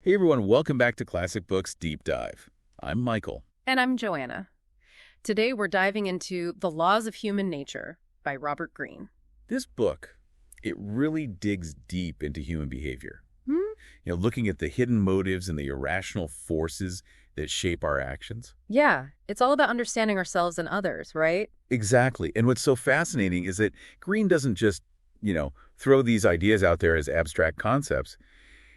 Hey everyone, welcome back to Classic Books Deep Dive. I'm Michael. And I'm Joanna. Today we're diving into The Laws of Human Nature by Robert Greene. This book, it really digs deep into human behavior. Hmm? Looking at the hidden motives and the irrational forces that shape our actions. Yeah, it's all about understanding ourselves and others, right? Exactly. And what's so fascinating is that Greene doesn't just, throw these ideas out there as abstract concepts.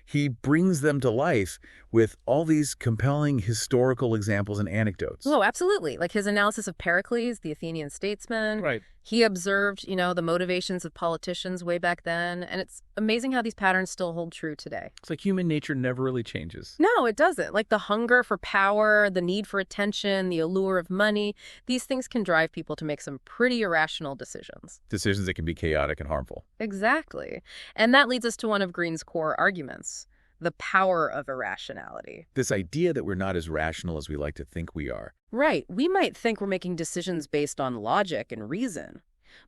He brings them to life with all these compelling historical examples and anecdotes. Oh, absolutely. Like his analysis of Pericles, the Athenian statesman. Right. He observed, the motivations of politicians way back then. And it's amazing how these patterns still hold true today. It's like human nature never really changes. No, it doesn't. Like the hunger for power, the need for attention, the allure of money, these things can drive people to make some pretty irrational decisions. Decisions that can be chaotic and harmful. Exactly. And that leads us to one of Greene's core arguments, the power of irrationality. This idea that we're not as rational as we like to think we are. Right. We might think we're making decisions based on logic and reason,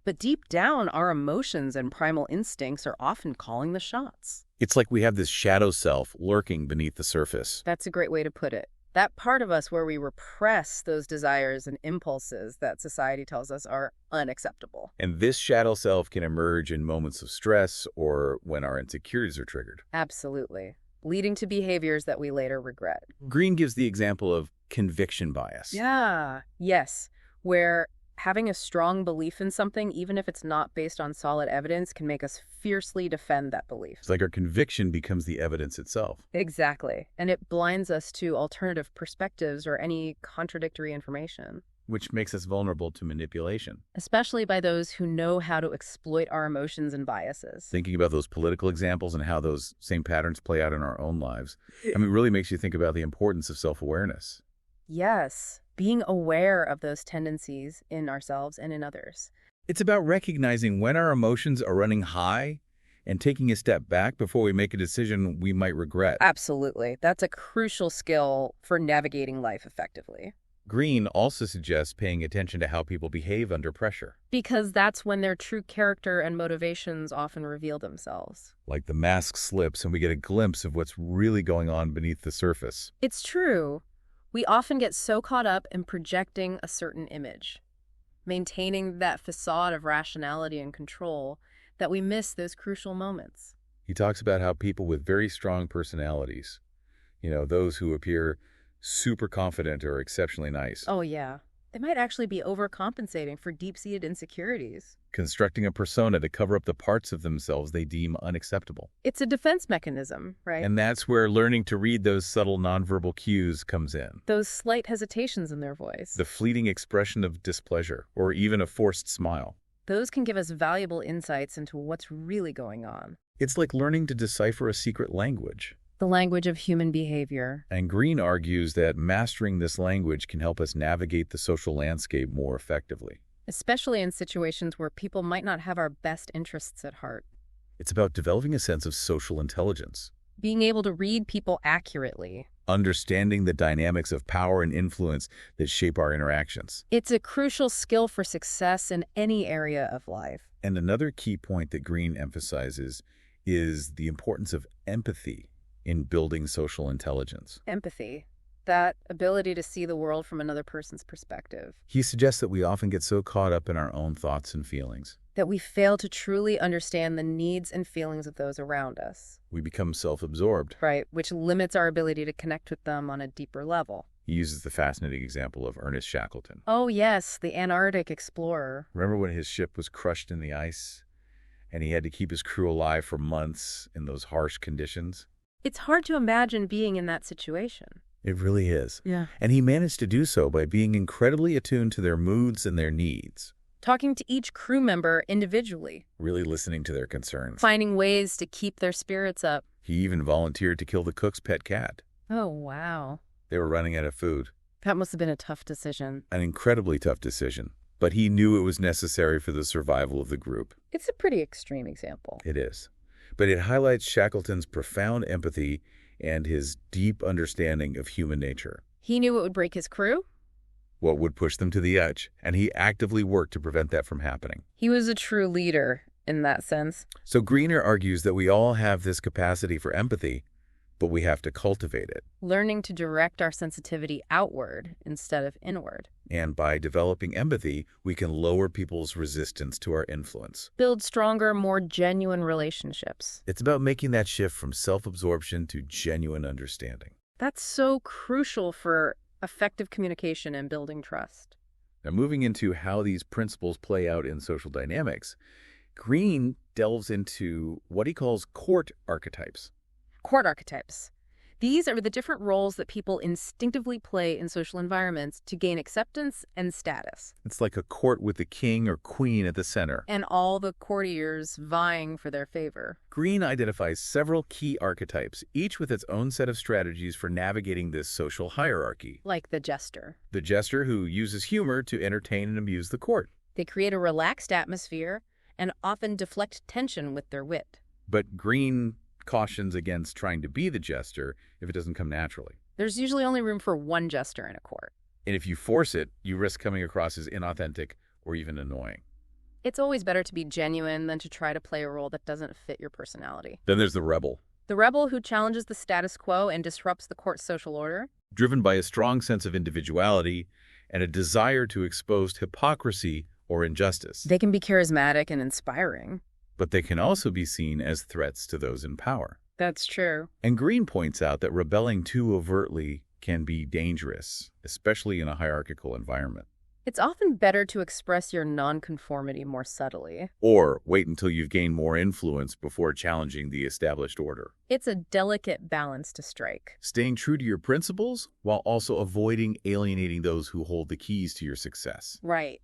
but deep down, our emotions and primal instincts are often calling the shots. It's like we have this shadow self lurking beneath the surface. That's a great way to put it. That part of us where we repress those desires and impulses that society tells us are unacceptable. And this shadow self can emerge in moments of stress or when our insecurities are triggered. Absolutely. Leading to behaviors that we later regret. Greene gives the example of conviction bias. Yeah. Yes. Where having a strong belief in something, even if it's not based on solid evidence, can make us fiercely defend that belief. It's like our conviction becomes the evidence itself. Exactly. And it blinds us to alternative perspectives or any contradictory information. Which makes us vulnerable to manipulation. Especially by those who know how to exploit our emotions and biases. Thinking about those political examples and how those same patterns play out in our own lives, it really makes you think about the importance of self-awareness. Yes. Being aware of those tendencies in ourselves and in others. It's about recognizing when our emotions are running high and taking a step back before we make a decision we might regret. Absolutely. That's a crucial skill for navigating life effectively. Greene also suggests paying attention to how people behave under pressure. Because that's when their true character and motivations often reveal themselves. Like the mask slips and we get a glimpse of what's really going on beneath the surface. It's true. We often get so caught up in projecting a certain image, maintaining that facade of rationality and control, that we miss those crucial moments. He talks about how people with very strong personalities, those who appear super confident or exceptionally nice. Oh, yeah. They might actually be overcompensating for deep-seated insecurities. Constructing a persona to cover up the parts of themselves they deem unacceptable. It's a defense mechanism, right? And that's where learning to read those subtle nonverbal cues comes in. Those slight hesitations in their voice. The fleeting expression of displeasure or even a forced smile. Those can give us valuable insights into what's really going on. It's like learning to decipher a secret language. The language of human behavior. And Greene argues that mastering this language can help us navigate the social landscape more effectively. Especially in situations where people might not have our best interests at heart. It's about developing a sense of social intelligence. Being able to read people accurately. Understanding the dynamics of power and influence that shape our interactions. It's a crucial skill for success in any area of life. And another key point that Greene emphasizes is the importance of empathy in building social intelligence. Empathy. That ability to see the world from another person's perspective. He suggests that we often get so caught up in our own thoughts and feelings. That we fail to truly understand the needs and feelings of those around us. We become self-absorbed. Right, which limits our ability to connect with them on a deeper level. He uses the fascinating example of Ernest Shackleton. Oh yes, the Antarctic explorer. Remember when his ship was crushed in the ice and he had to keep his crew alive for months in those harsh conditions? It's hard to imagine being in that situation. It really is. Yeah. And he managed to do so by being incredibly attuned to their moods and their needs. Talking to each crew member individually. Really listening to their concerns. Finding ways to keep their spirits up. He even volunteered to kill the cook's pet cat. Oh, wow. They were running out of food. That must have been a tough decision. An incredibly tough decision. But he knew it was necessary for the survival of the group. It's a pretty extreme example. It is. But it highlights Shackleton's profound empathy and his deep understanding of human nature. He knew it would break his crew? What would push them to the edge, and he actively worked to prevent that from happening. He was a true leader in that sense. So Greene argues that we all have this capacity for empathy, but we have to cultivate it. Learning to direct our sensitivity outward instead of inward. And by developing empathy, we can lower people's resistance to our influence. Build stronger, more genuine relationships. It's about making that shift from self-absorption to genuine understanding. That's so crucial for effective communication and building trust. Now, moving into how these principles play out in social dynamics, Greene delves into what he calls court archetypes. Court archetypes. These are the different roles that people instinctively play in social environments to gain acceptance and status. It's like a court with the king or queen at the center. And all the courtiers vying for their favor. Greene identifies several key archetypes, each with its own set of strategies for navigating this social hierarchy. Like the jester. The jester who uses humor to entertain and amuse the court. They create a relaxed atmosphere and often deflect tension with their wit. But Greene cautions against trying to be the jester if it doesn't come naturally. There's usually only room for one jester in a court. And if you force it, you risk coming across as inauthentic or even annoying. It's always better to be genuine than to try to play a role that doesn't fit your personality. Then there's the rebel. The rebel who challenges the status quo and disrupts the court's social order. Driven by a strong sense of individuality and a desire to expose hypocrisy or injustice. They can be charismatic and inspiring. But they can also be seen as threats to those in power. That's true. And Greene points out that rebelling too overtly can be dangerous, especially in a hierarchical environment. It's often better to express your nonconformity more subtly. Or wait until you've gained more influence before challenging the established order. It's a delicate balance to strike. Staying true to your principles while also avoiding alienating those who hold the keys to your success. Right.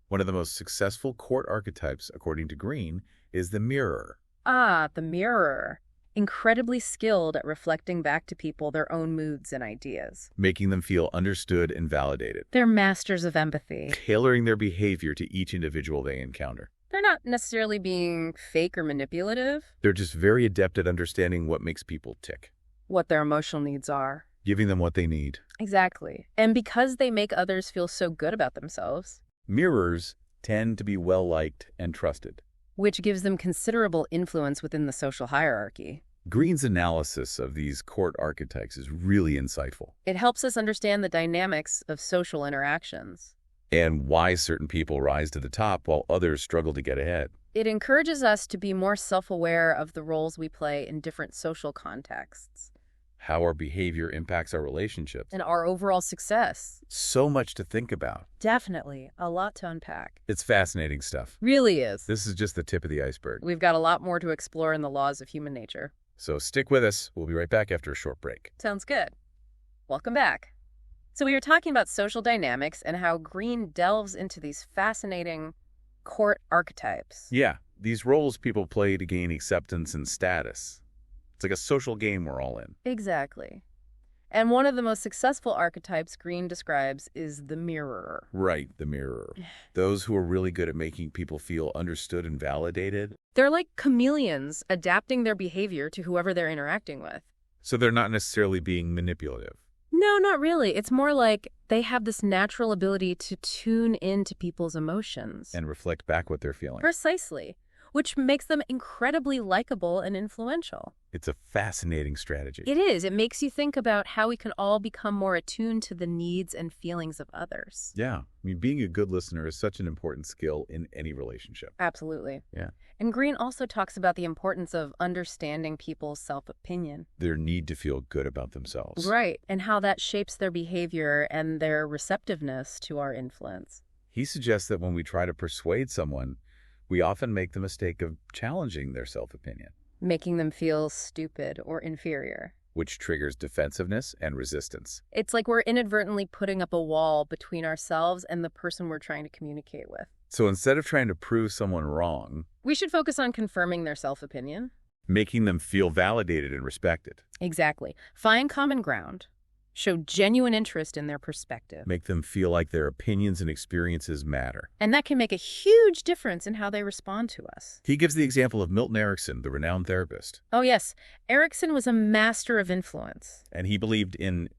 One of the most successful court archetypes, according to Greene, is the mirror. Ah, the mirror. Incredibly skilled at reflecting back to people their own moods and ideas. Making them feel understood and validated. They're masters of empathy. Tailoring their behavior to each individual they encounter. They're not necessarily being fake or manipulative. They're just very adept at understanding what makes people tick. What their emotional needs are. Giving them what they need. Exactly. And because they make others feel so good about themselves. Mirrors tend to be well-liked and trusted. Which gives them considerable influence within the social hierarchy. Greene's analysis of these court archetypes is really insightful. It helps us understand the dynamics of social interactions. And why certain people rise to the top while others struggle to get ahead. It encourages us to be more self-aware of the roles we play in different social contexts. How our behavior impacts our relationships. And our overall success. So much to think about. Definitely. A lot to unpack. It's fascinating stuff. Really is. This is just the tip of the iceberg. We've got a lot more to explore in the laws of human nature. So stick with us. We'll be right back after a short break. Sounds good. Welcome back. So we were talking about social dynamics and how Greene delves into these fascinating court archetypes. Yeah, these roles people play to gain acceptance and status. It's like a social game we're all in. Exactly. And one of the most successful archetypes Greene describes is the mirror. Right, the mirror. Those who are really good at making people feel understood and validated. They're like chameleons, adapting their behavior to whoever they're interacting with. So they're not necessarily being manipulative. No, not really. It's more like they have this natural ability to tune into people's emotions. And reflect back what they're feeling. Precisely. Which makes them incredibly likable and influential. It's a fascinating strategy. It is. It makes you think about how we can all become more attuned to the needs and feelings of others. Yeah. I mean, being a good listener is such an important skill in any relationship. Absolutely. Yeah. And Greene also talks about the importance of understanding people's self-opinion. Their need to feel good about themselves. Right. And how that shapes their behavior and their receptiveness to our influence. He suggests that when we try to persuade someone, we often make the mistake of challenging their self-opinion. Making them feel stupid or inferior. Which triggers defensiveness and resistance. It's like we're inadvertently putting up a wall between ourselves and the person we're trying to communicate with. So instead of trying to prove someone wrong, we should focus on confirming their self-opinion. Making them feel validated and respected. Exactly. Find common ground. Show genuine interest in their perspective. Make them feel like their opinions and experiences matter. And that can make a huge difference in how they respond to us. He gives the example of Milton Erickson, the renowned therapist. Oh, yes. Erickson was a master of influence. And he believed in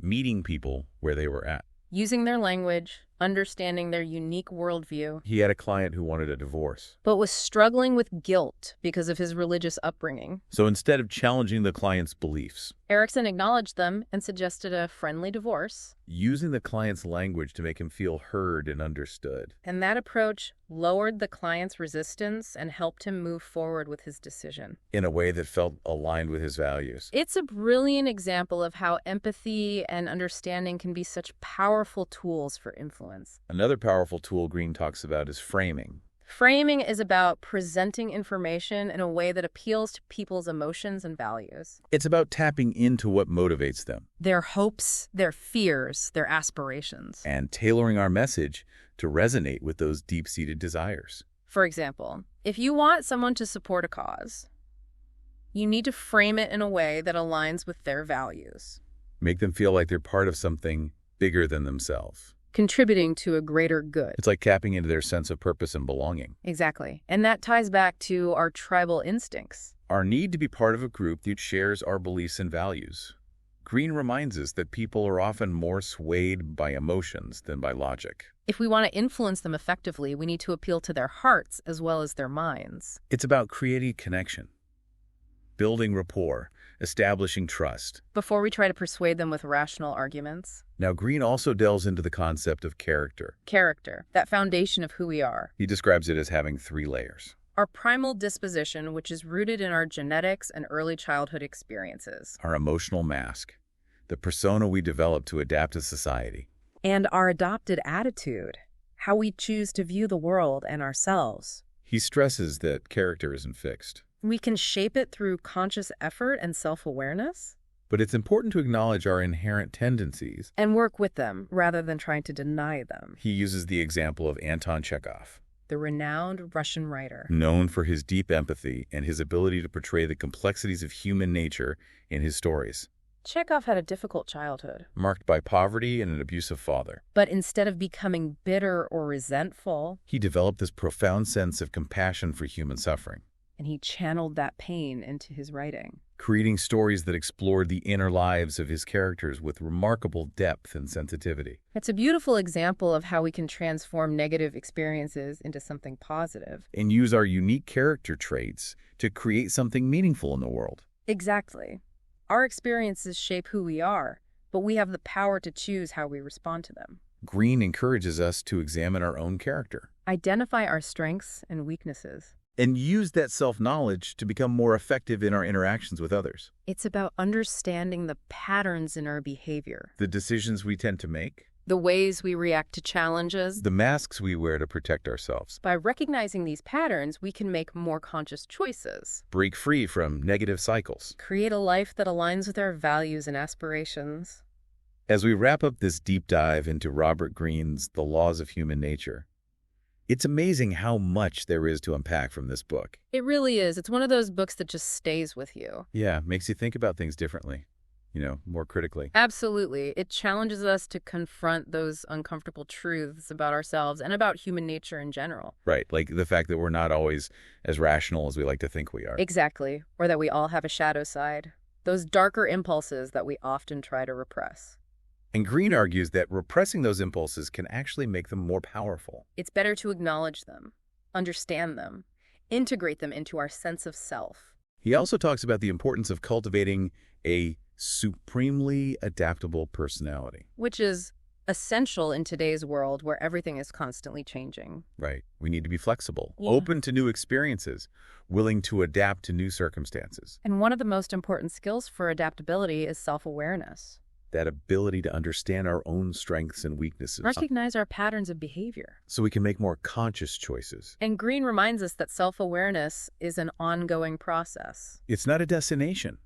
meeting people where they were at. Using their language, understanding their unique worldview, He had a client who wanted a divorce. but was struggling with guilt because of his religious upbringing. So instead of challenging the client's beliefs, Erickson acknowledged them and suggested a friendly divorce. using the client's language to make him feel heard and understood. And that approach lowered the client's resistance and helped him move forward with his decision. In a way that felt aligned with his values. It's a brilliant example of how empathy and understanding can be such powerful tools for influence. Another powerful tool Greene talks about is framing. Framing is about presenting information in a way that appeals to people's emotions and values. It's about tapping into what motivates them. Their hopes, their fears, their aspirations. And tailoring our message to resonate with those deep-seated desires. For example, if you want someone to support a cause, you need to frame it in a way that aligns with their values. Make them feel like they're part of something bigger than themselves. Contributing to a greater good. It's like tapping into their sense of purpose and belonging. Exactly. And that ties back to our tribal instincts. Our need to be part of a group that shares our beliefs and values. Greene reminds us that people are often more swayed by emotions than by logic. If we want to influence them effectively, we need to appeal to their hearts as well as their minds. It's about creating connection, building rapport, establishing trust. Before we try to persuade them with rational arguments. Now, Greene also delves into the concept of character. Character, that foundation of who we are. He describes it as having 3 layers. Our primal disposition, which is rooted in our genetics and early childhood experiences. Our emotional mask, the persona we develop to adapt to society. And our adopted attitude, how we choose to view the world and ourselves. He stresses that character isn't fixed. We can shape it through conscious effort and self-awareness. But it's important to acknowledge our inherent tendencies. And work with them rather than trying to deny them. He uses the example of Anton Chekhov, The renowned Russian writer. known for his deep empathy and his ability to portray the complexities of human nature in his stories. Chekhov had a difficult childhood. Marked by poverty and an abusive father. But instead of becoming bitter or resentful, He developed this profound sense of compassion for human suffering. and he channeled that pain into his writing. Creating stories that explored the inner lives of his characters with remarkable depth and sensitivity. It's a beautiful example of how we can transform negative experiences into something positive. And use our unique character traits to create something meaningful in the world. Exactly. Our experiences shape who we are, but we have the power to choose how we respond to them. Greene encourages us to examine our own character. Identify our strengths and weaknesses. And use that self-knowledge to become more effective in our interactions with others. It's about understanding the patterns in our behavior, The decisions we tend to make. the ways we react to challenges. The masks we wear to protect ourselves. By recognizing these patterns, we can make more conscious choices. Break free from negative cycles. Create a life that aligns with our values and aspirations. As we wrap up this deep dive into Robert Greene's The Laws of Human Nature, it's amazing how much there is to unpack from this book. It really is. It's one of those books that just stays with you. Yeah, makes you think about things differently, more critically. Absolutely. It challenges us to confront those uncomfortable truths about ourselves and about human nature in general. Right, like the fact that we're not always as rational as we like to think we are. Exactly. Or that we all have a shadow side. Those darker impulses that we often try to repress. And Greene argues that repressing those impulses can actually make them more powerful. It's better to acknowledge them, understand them, integrate them into our sense of self. He also talks about the importance of cultivating a supremely adaptable personality. Which is essential in today's world where everything is constantly changing. Right. We need to be flexible, Yeah. open to new experiences, willing to adapt to new circumstances. And one of the most important skills for adaptability is self-awareness. That ability to understand our own strengths and weaknesses. Recognize our patterns of behavior. So we can make more conscious choices. And Greene reminds us that self-awareness is an ongoing process. It's not a destination.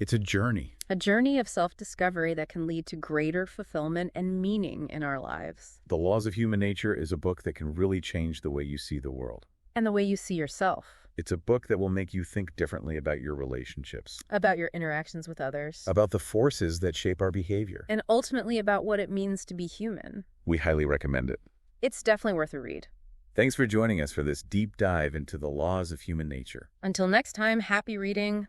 It's a journey. A journey of self-discovery that can lead to greater fulfillment and meaning in our lives. The Laws of Human Nature is a book that can really change the way you see the world. And the way you see yourself. It's a book that will make you think differently about your relationships, About your interactions with others. about the forces that shape our behavior. And ultimately about what it means to be human. We highly recommend it. It's definitely worth a read. Thanks for joining us for this deep dive into the laws of human nature. Until next time, happy reading.